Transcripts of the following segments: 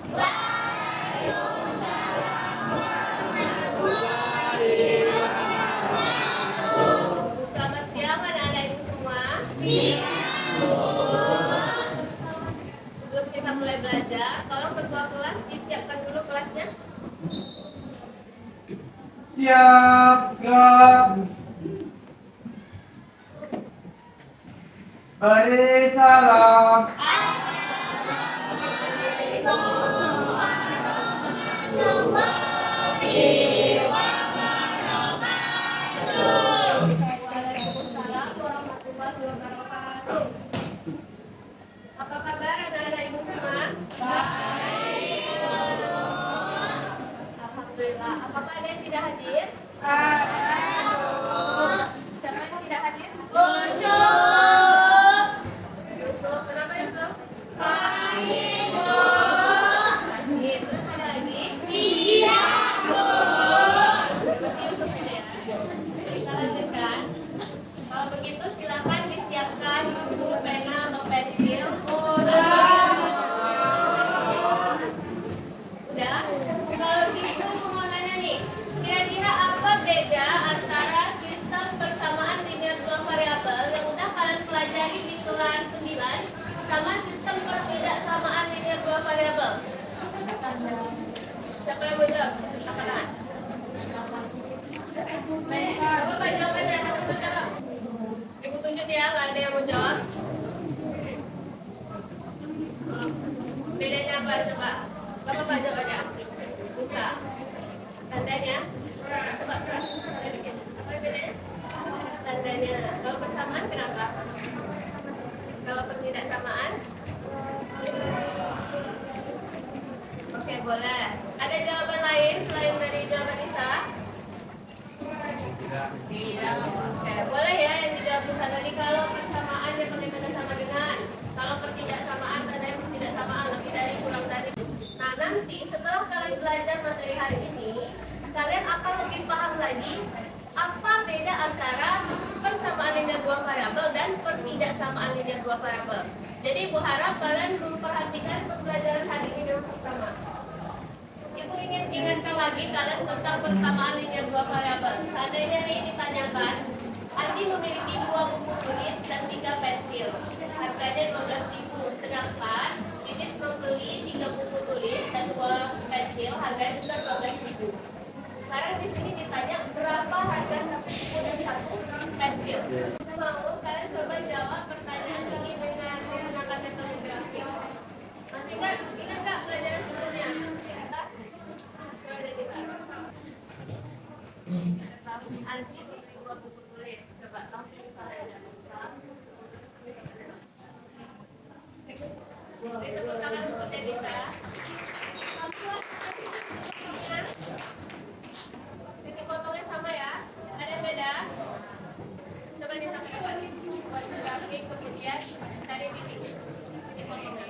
Selamat siang anak-anak ibu semua. Sebelum kita mulai belajar, tolong ketua kelas disiapkan dulu kelasnya. Siap, gerak. Beri salam. Waalaikumsalam warahmatullahi wabarakatuh. Apa kabar anak-anak ibu semua? Alhamdulillah. Apakah ada yang tidak hadir? Siapa yang tidak hadir? Yusuf. Kenapa Yusuf? Sakit. Terus ada lagi? Berarti Yusuf ini ya. Kita lanjutkan. Kalau begitu silakan disiapkan buku, pena, atau pensil. Udah? Kalau gitu aku mau nanya nih, kira-kira apa beda antara sistem persamaan linear dua variabel yang udah kalian pelajari di kelas 9 sama sistem pertidaksamaan linear dua variabel? Siapa yang mau jawab? Angkat tangan. Baik, Bapak jawab aja. Siapa mau jawab? Ibu tunjuk ya, nggak ada yang mau jawab. Bedanya apa coba? Bapak jawab aja. Bisa. Tandanya? Coba keras. Apa bedanya? Tandanya. Kalau persamaan kenapa? Kalau pertidaksamaan? Oke, boleh. Ada jawaban lain selain dari jawaban Isa? Tidak. Oke, boleh ya yang dijawab Isa tadi. Kalau persamaan dia pakai tanda sama dengan. Kalau pertidaksamaan tandanya pertidaksamaan, lebih dari kurang dari. Nah, nanti setelah kalian belajar materi hari ini, kalian akan lebih paham lagi apa beda antara persamaan linear dua variabel dan pertidaksamaan linear dua variabel. Jadi Ibu harap kalian dulu perhatikan pembelajaran hari ini yang pertama. Ibu ingin ingatkan lagi kalian tentang persamaan linear dua variabel. Seandainya nih ditanyakan, Aji memiliki 2 buku tulis dan 3 pensil. Harganya 12.000. Sedangkan Didit membeli 3 buku tulis dan 2 pensil, harganya juga 12.000. Sekarang di sini ditanya berapa harga 1 buku dan 1 pensil. Mau kalian coba jawab pertanyaan ini dengan menggunakan metode grafik. Masih ingat nggak pelajaran sebelumnya? Anti 2 buku tulis. Coba langsung misalnya tepuk tangan untuk Dedita. Titik potongnya sama ya? Ada yang beda? Coba disampaikan buat grafik, kemudian cari titiknya. Titik potongnya.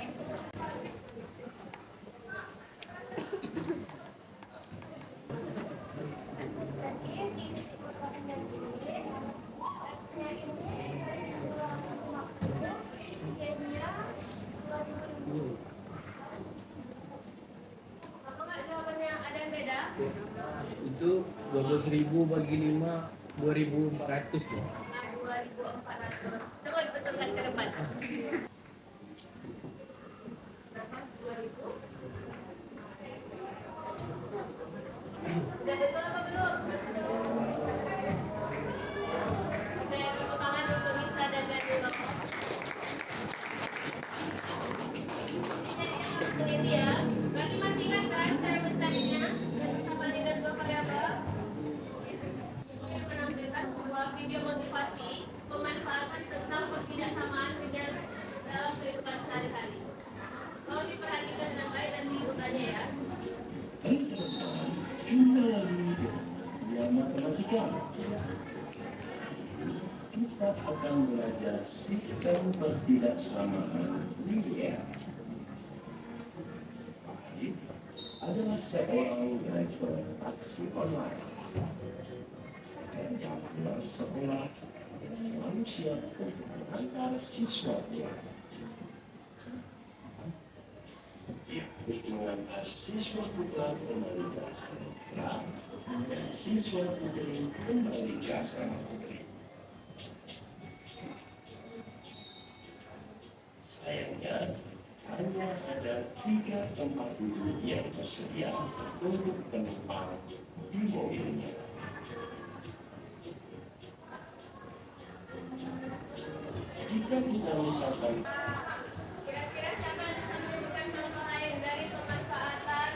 Itu 12.000 bagi 5, 2.400 tuh. 2.400. Coba dipecahkan ke depan. 2.000. Udah betul apa belum? Oke, tepuk tangan untuk Nisa dan Dani Bapak. Ini ya. Berarti masih ingat kan cara mencarinya? Sama dengan 2 variabel. Yang menampilkan sebuah video motivasi pemanfaatan tentang pertidaksamaan linear dalam kehidupan sehari-hari. Kalau diperhatikan dengan baik dan diikutnya ya. Matematika. Kita akan belajar sistem pertidaksamaan linear. Arif adalah seorang driver taksi online. Dan dalam sekolah yang selalu siap untuk mengantar siswanya. Dia harus dengan siswa putra kembali ke asrama putra dan siswa putri kembali ke asrama putri. Sayangnya, hanya ada 3 tempat duduk yang tersedia untuk penumpang di mobilnya. Jika kita misalkan Kira-kira siapa yang bisa menunjukkan contoh lain dari pemanfaatan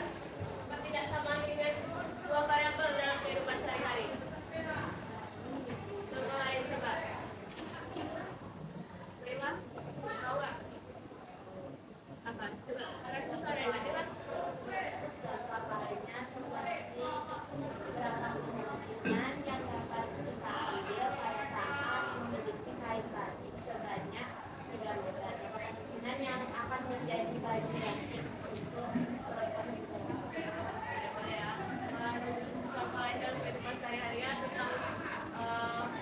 ketidaksamaan dengan dua variabel dalam kehidupan sehari-hari? Contoh lain coba. Dewa, tahu nggak? Apa? Coba respon suara yang nggak Dewa? Paparannya seperti beberapa kemungkinan yang dapat kita ambil pada saat memiliki kaitan sebanyak 3 beberapa kemungkinan yang akan menjadi bagian untuk Contoh lain dalam kehidupan sehari-hari ya, tentang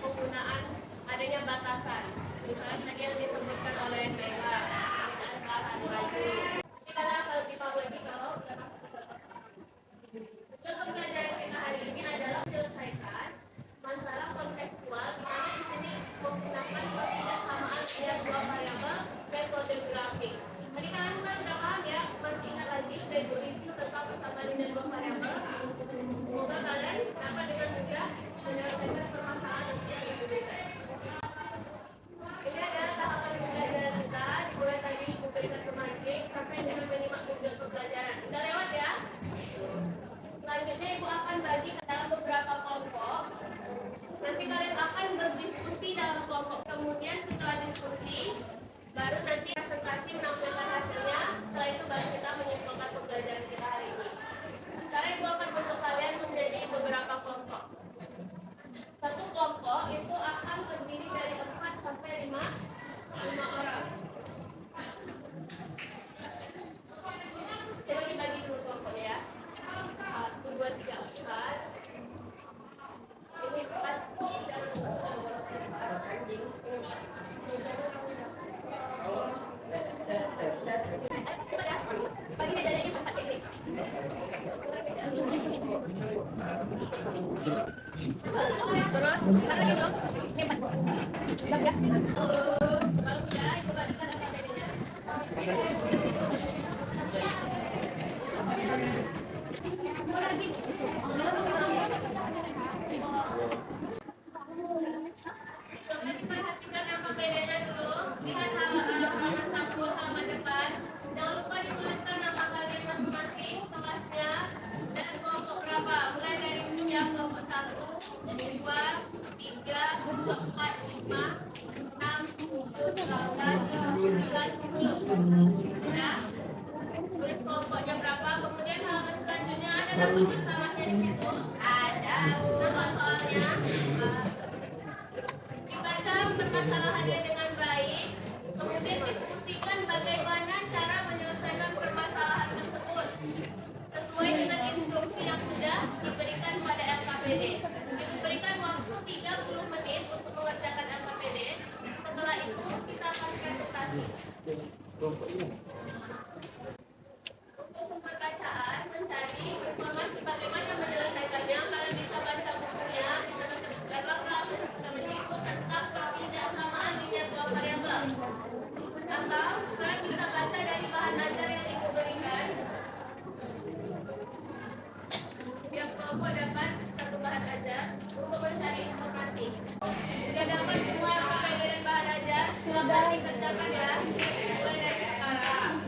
penggunaan adanya batasan. Misalnya tadi yang disebutkan oleh Dewa, penggunaan bahan baju. Ini kalian akan lebih tahu lagi kalau contoh pelajaran kita hari ini adalah menyelesaikan masalah kontekstual di mana di sini menggunakan ketidaksamaan dari dua variabel metode grafik. Tadi kalian udah paham ya, masih ingat lagi udah review tentang persamaan dari dua variabel. Semoga kalian dapat dengan mudah menyelesaikan permasalahan yang diberikan. Ini adalah tahapan pembelajaran kita, dimulai tadi memberikan remaking sampai dengan menyimak modul pembelajaran. Udah lewat ya? Selanjutnya Ibu akan bagi ke dalam beberapa kelompok. Nanti kalian akan berdiskusi dalam kelompok. Kemudian setelah diskusi, baru nanti presentasi menampilkan hasilnya. Setelah itu baru kita menyimpulkan pembelajaran kita hari ini. Sekarang Ibu akan bentuk kalian menjadi beberapa kelompok. Satu kelompok itu akan terdiri dari 4 sampai 5 orang. Coba dibagi dulu kelompoknya ya. 1, 2, 3, 4. Ini 4. Jangan lupa anjing. Bagi bedanya 4 ini. Terus, mana lagi dong? Ini 4. Bagi ya. Kalau tidak, Ibu bagikan apa bedanya. Coba diperhatikan yang perbedaannya dulu. Lihat halaman depan. Jangan lupa dituliskan nama kalian masing-masing, kelasnya, dan kelompok berapa. Mulai dari ujung yang kelompok 1, 2, 3, 4, 5, 6, 7, 8, 9, 10. Ya. Tulis kelompoknya berapa, kemudian halaman selanjutnya ada nama masalahnya di situ. Ada. Nama soalnya. Dibaca permasalahannya dengan baik, kemudian diskusikan bagaimana cara menyelesaikan permasalahan tersebut sesuai dengan instruksi yang sudah diberikan pada LKPD. Diberikan waktu 30 menit untuk mengerjakan LKPD. Setelah itu kita akan presentasi. Untuk sumber bacaan, mencari informasi bagaimana menyelesaikannya. Kalian bisa baca bukunya, bisa baca buku Rebecca, bisa mengikut tentang ketidaksamaan linear dua variabel. Atau kalian bisa baca dari bahan ajar yang Ibu berikan. Tiap kelompok dapat satu bahan ajar untuk mencari informasi. Jika dapat semua LKPD dan bahan ajar, silakan dikerjakan ya. Mulai dari sekarang.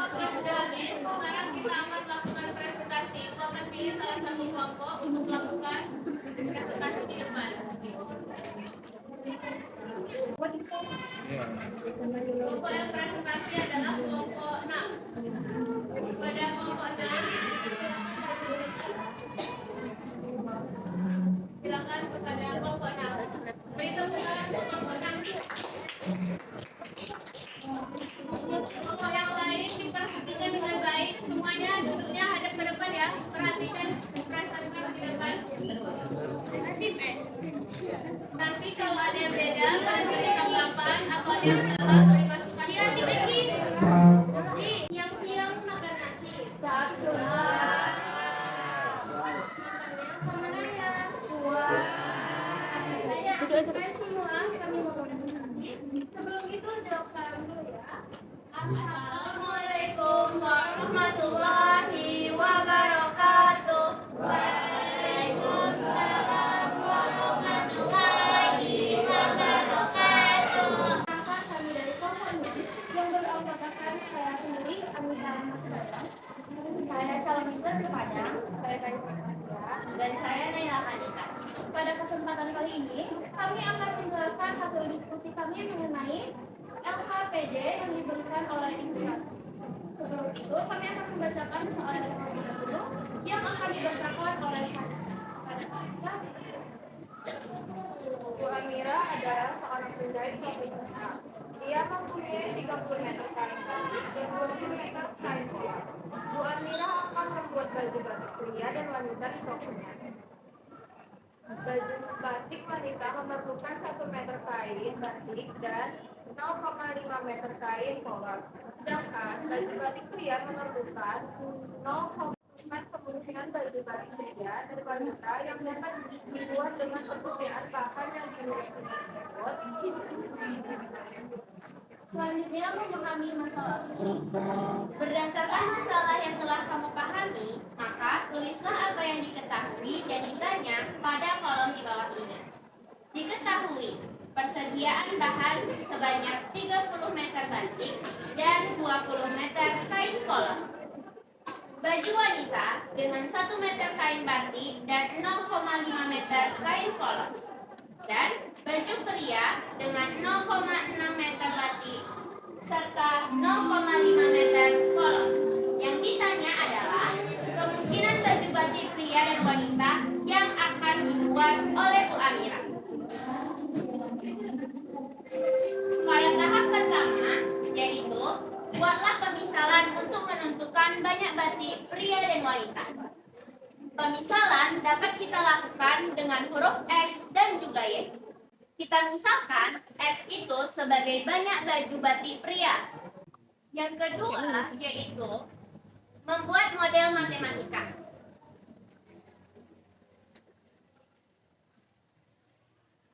Sekarang kita akan melakukan presentasi. Mohon pilih salah satu kelompok untuk melakukan presentasi di depan. Kelompok yang presentasi adalah kelompok 6. Pada kelompok 6, silakan kepada kelompok 6. Beritahu sekarang kelompok 6. Kelompok yang perhatikan perasaan kamu dengan baik. Nanti kalau ada yang beda, bagi tanggapan atau ada yang salah, boleh masukkan. Yang siang makan nasi. Sama Naya. Baik semua, kami mau makan nasi. Sebelum itu jawab salam dulu ya. Assalamualaikum warahmatullahi wabarakatuh. Waalaikumsalam warahmatullahi wabarakatuh. Maka kami dari komponen yang beranggotakan saya sendiri, Anissa Masdalam, saya calon mitra Padang, saya Kayu dan saya Naila Anita. Pada kesempatan kali ini, kami akan menjelaskan hasil diskusi kami mengenai LKPD yang diberikan oleh Indonesia. Sebelum itu, kami akan membacakan soal terlebih dahulu yang akan dibacakan oleh Bu Amira adalah seorang penjahit kain besar. Dia mempunyai 30 meter kain batik dan 20 meter kain polos. Bu Amira akan membuat baju batik pria dan wanita di tokonya. Baju batik wanita memerlukan 1 meter kain batik dan 0,5 meter kain polos. Sedangkan baju batik pria memerlukan 0,5 kemungkinan baju batik pria dan wanita yang dapat dibuat dengan perbedaan bahan yang dimiliki tersebut. Selanjutnya memahami masalah. Berdasarkan masalah yang telah kamu pahami, maka tulislah apa yang diketahui dan ditanya pada kolom di bawah ini. Diketahui persediaan bahan sebanyak 30 meter batik dan 20 meter kain polos. Baju wanita dengan 1 meter kain batik dan 0,5 meter kain polos. Dan baju pria dengan 0,6 meter batik serta 0,5 meter polos. Yang ditanya adalah kemungkinan baju batik pria dan wanita yang akan dibuat oleh Bu Amira. Pada tahap pertama, yaitu buatlah pemisalan untuk menentukan banyak batik pria dan wanita. Pemisalan dapat kita lakukan dengan huruf X dan juga Y. Kita misalkan X itu sebagai banyak baju batik pria. Yang kedua yaitu membuat model matematika.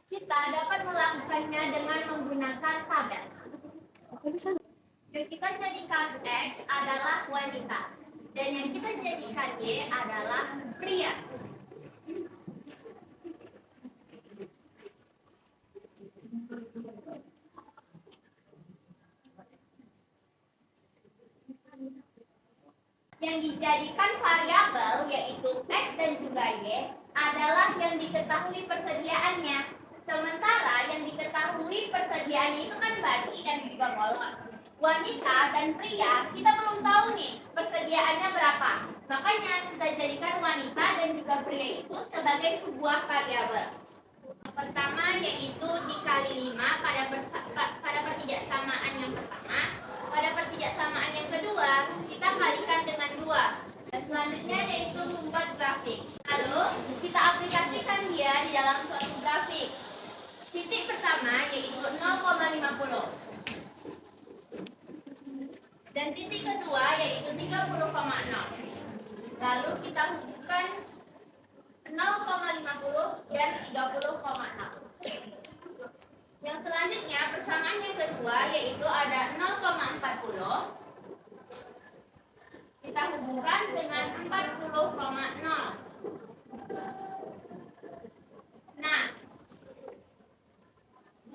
Kita dapat melakukannya dengan menggunakan tabel. Yang kita jadikan X adalah wanita dan yang kita jadikan Y adalah pria. Yang dijadikan variabel yaitu X dan juga Y adalah yang diketahui persediaannya. Sementara yang diketahui persediaannya itu kan batik dan juga polos. Wanita dan pria kita belum tahu nih persediaannya berapa. Makanya kita jadikan wanita dan juga pria itu sebagai sebuah variabel. Yang pertama yaitu dikali 5 pada pertidaksamaan yang pertama. Pada pertidaksamaan yang kedua kita kalikan dengan 2. Dan selanjutnya yaitu membuat grafik. Lalu kita aplikasikan dia di dalam suatu grafik. Titik pertama yaitu 0,50. Dan titik kedua yaitu 30,0. Lalu kita hubungkan 0,50 dan 30,0. Yang selanjutnya persamaan yang kedua yaitu ada 0,40. Kita hubungkan dengan 40,0. Nah,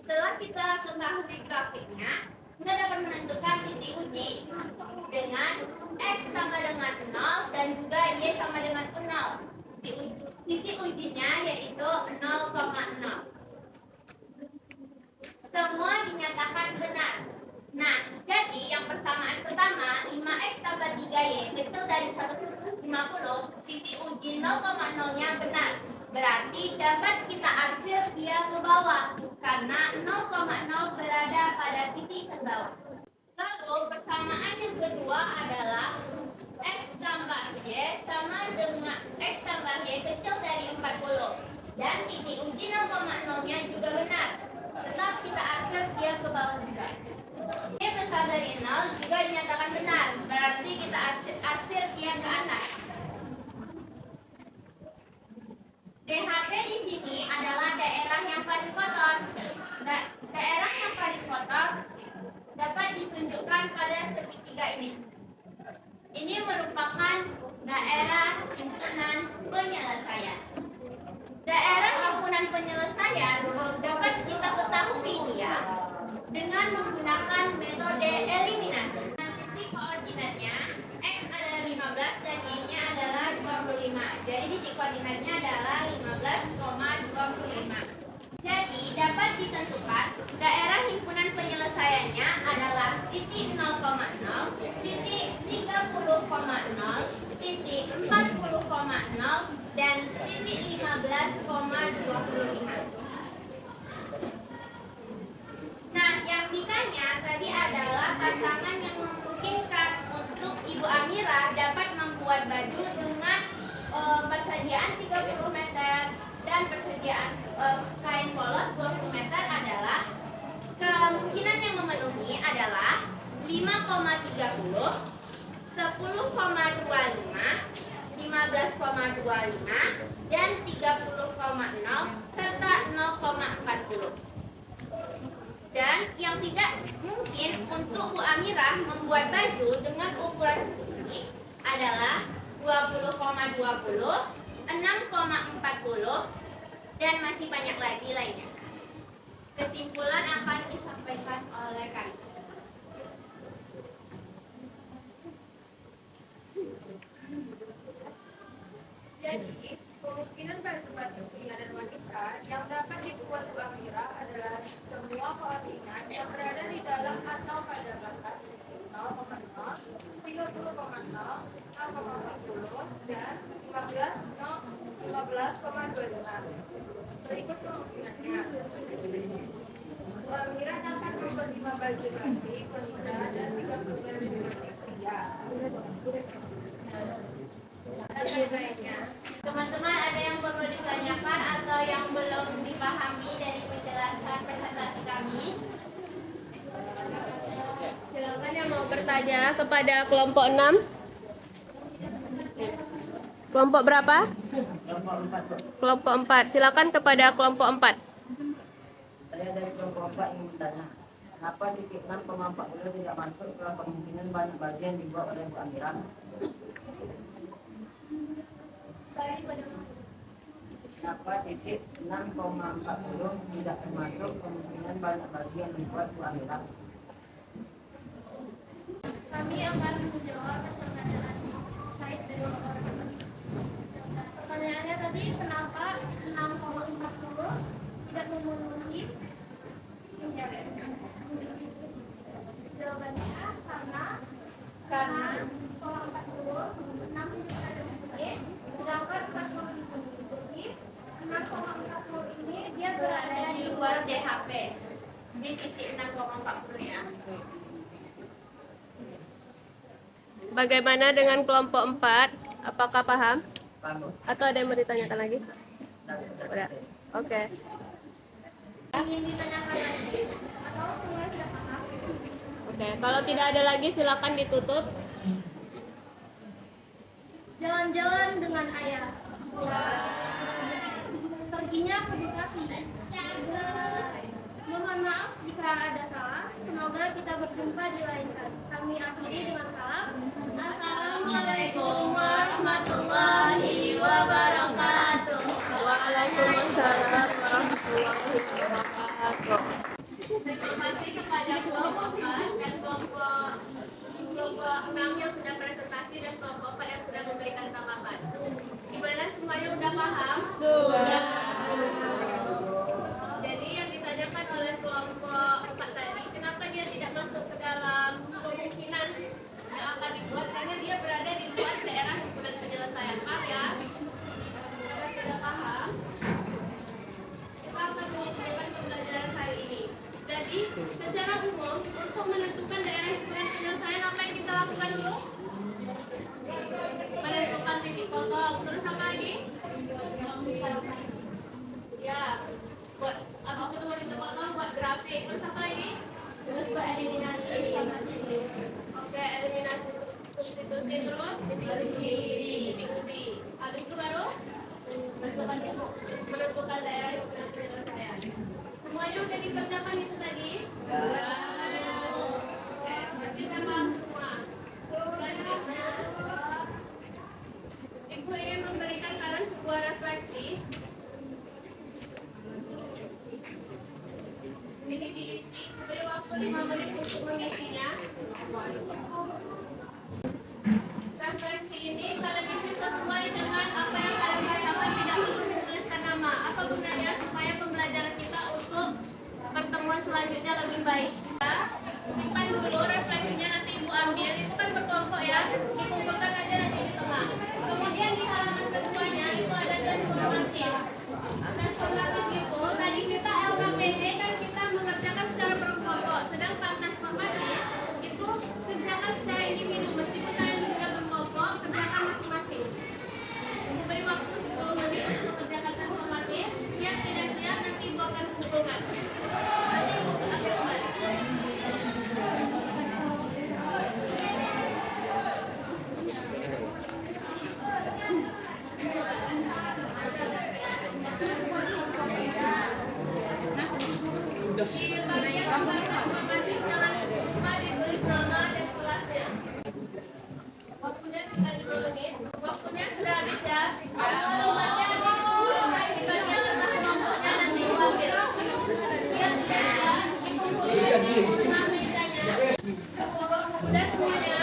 setelah kita ketahui grafiknya, kita dapat menentukan titik uji dengan X sama dengan 0 dan juga Y sama dengan 0. Titik ujinya yaitu 0,0. Semua dinyatakan benar. Nah, jadi yang persamaan pertama 5X tambah 3Y kecil dari 150, titik uji 0,0-nya benar. Berarti dapat kita arsir dia ke bawah karena 0,0 berada pada titik ke bawah. Lalu persamaan yang kedua adalah X tambah Y Y sama dengan X tambah Y kecil dari 40. Dan titik uji 0,0-nya juga benar. Tetap kita arsir dia ke bawah juga. Y besar dari 0 juga dinyatakan benar. Berarti kita arsir dia ke atas. DHP di sini adalah daerah yang paling kotor. Daerah yang paling kotor dapat ditunjukkan pada segitiga ini. Ini merupakan daerah himpunan penyelesaian. Daerah himpunan penyelesaian dapat kita ketahui dia dengan menggunakan metode eliminasi. Titik koordinatnya X adalah 15 dan Y-nya adalah 25. Jadi titik koordinatnya adalah 15,25. Jadi dapat ditentukan daerah himpunan penyelesaiannya adalah titik 0,0, titik 30,0, titik 40,0 dan titik 15,25. Nah, yang ditanya tadi adalah pasangan yang memungkinkan untuk Ibu Amira dapat membuat baju dengan persediaan 30 meter dan persediaan kain polos 20 meter adalah kemungkinan yang memenuhi adalah 5,30, 10,25, 15,25 dan 30,0 serta 0,40. Dan yang tidak mungkin untuk Bu Amira membuat baju dengan ukuran segini adalah 20,20, 6,40 dan masih banyak lagi lainnya. Kesimpulan akan disampaikan oleh Kak. Jadi, kemungkinan batu-batu pilihan dan wanita yang dapat dibuat Bu Amira adalah semua koordinat yang berada di dalam atau pada batas 0,0, 30,0, 0,40 dan 15,25. Berikut kemungkinannya. Bu Amira dapat membuat 5 baju batik wanita dan 30 baju batik pria. Teman-teman, ada yang perlu ditanyakan atau yang belum dipahami dari penjelasan presentasi kami? Silakan yang mau bertanya kepada kelompok 6. Kelompok berapa? Kelompok 4. Silakan kepada kelompok 4. Saya dari kelompok 4 ingin bertanya, kenapa titik 6,40 tidak masuk ke kemungkinan banyak baju yang dibuat oleh Bu Amira? Kenapa titik 6,40 tidak termasuk kemungkinan banyak baju yang dibuat Bu Amira? Kami akan menjawab pertanyaan saya dari orang-orang. Pertanyaannya tadi, kenapa 6,40 tidak memenuhi? Jawabannya karena 6,40 sedangkan 6,40 ini dia berada di luar DHP di titik 6,40 ya. Bagaimana dengan kelompok 4? Apakah paham? Paham? Atau ada yang mau ditanyakan lagi? Udah. Oke. Ingin ditanyakan lagi atau semua sudah paham? Oke, kalau tidak ada lagi silakan ditutup. Jalan-jalan dengan ayah. Perginya ke Bekasi. Mohon maaf jika ada salah. Semoga kita berjumpa di lain kali. Kami akhiri dengan salam. Assalamualaikum warahmatullahi wabarakatuh. Waalaikumsalam warahmatullahi wabarakatuh. Terima kasih kepada kelompok 4 dan kelompok 6 yang sudah presentasi dan kelompok 4 yang sudah memberikan tanggapan. Gimana, semuanya udah paham? Sudah. Jadi yang ditanyakan oleh kelompok 4 tadi, kenapa dia tidak masuk ke dalam kemungkinan yang akan dibuat, karena dia berada di luar daerah himpunan penyelesaian. Paham ya? Kalau sudah paham, kita akan melanjutkan pembelajaran hari ini. Jadi, secara umum, untuk menentukan daerah himpunan penyelesaian, apa yang kita lakukan dulu? Diikuti. Habis itu baru menentukan daerah yang benar penyelesaian. Semuanya udah dikerjakan itu tadi? Berarti kita paham semua. Selanjutnya, Ibu ingin memberikan kalian sebuah refleksi. Ini diisi, beri waktu 5 menit untuk mengisinya. Referensi ini kalian isi sesuai dengan apa yang kalian bacakan, tidak perlu menuliskan nama. Apa gunanya? Supaya pembelajaran kita untuk pertemuan selanjutnya lebih baik. Kita simpan dulu refleksinya, nanti Ibu ambil. Itu kan berkelompok ya, dikumpulkan aja nanti di tengah. Kemudian di halaman keduanya itu ada transformatif. Transformatif itu tadi kita LKPD kan kita mengerjakan secara berkelompok, sedangkan transformatif itu kerjakan secara individu. Meskipun kalian juga berkelompok, kerjakan masing-masing. Ibu beri waktu 10 menit untuk mengerjakan transformatif. Siap tidak siap nanti Ibu akan kumpulkan. Nanti Ibu akan kembali. Di bagian gambar transformatif jangan lupa ditulis nama dan kelasnya. Waktunya tinggal 5 menit. Waktunya sudah habis ya. Lembarnya ada di bagian tengah kelompoknya, nanti Ibu ambil. Siap tidak ya? Dikumpulkan di tengah mejanya. Sudah semuanya?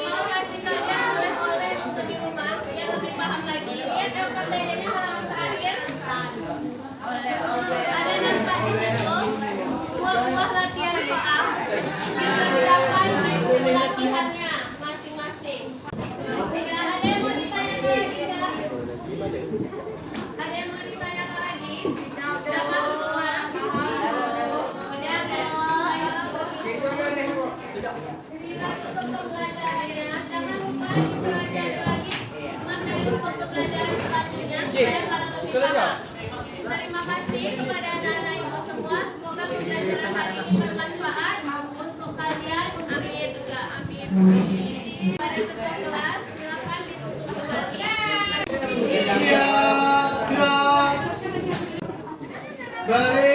Mau kasih kalian oleh-oleh untuk di rumah biar lebih paham lagi. Lihat LKPD-nya halaman terakhir. Ada nampak di situ buah-buah latihan soal dikerjakan di latihannya masing-masing. Sudah ada yang mau ditanyakan lagi nggak? Ada yang mau ditanyakan lagi? Sudah paham semua? Kemudian kita tutup pembelajarannya. Jangan lupa dipelajari lagi materi untuk pembelajaran selanjutnya supaya kalian lebih paham. Terima kasih kepada anak-anak ibu semua. Semoga pembelajaran hari ini bermanfaat untuk kalian. Amin juga. Amin. Pada ketua kelas, silakan ditutup kembali. Siap, gerak. Baris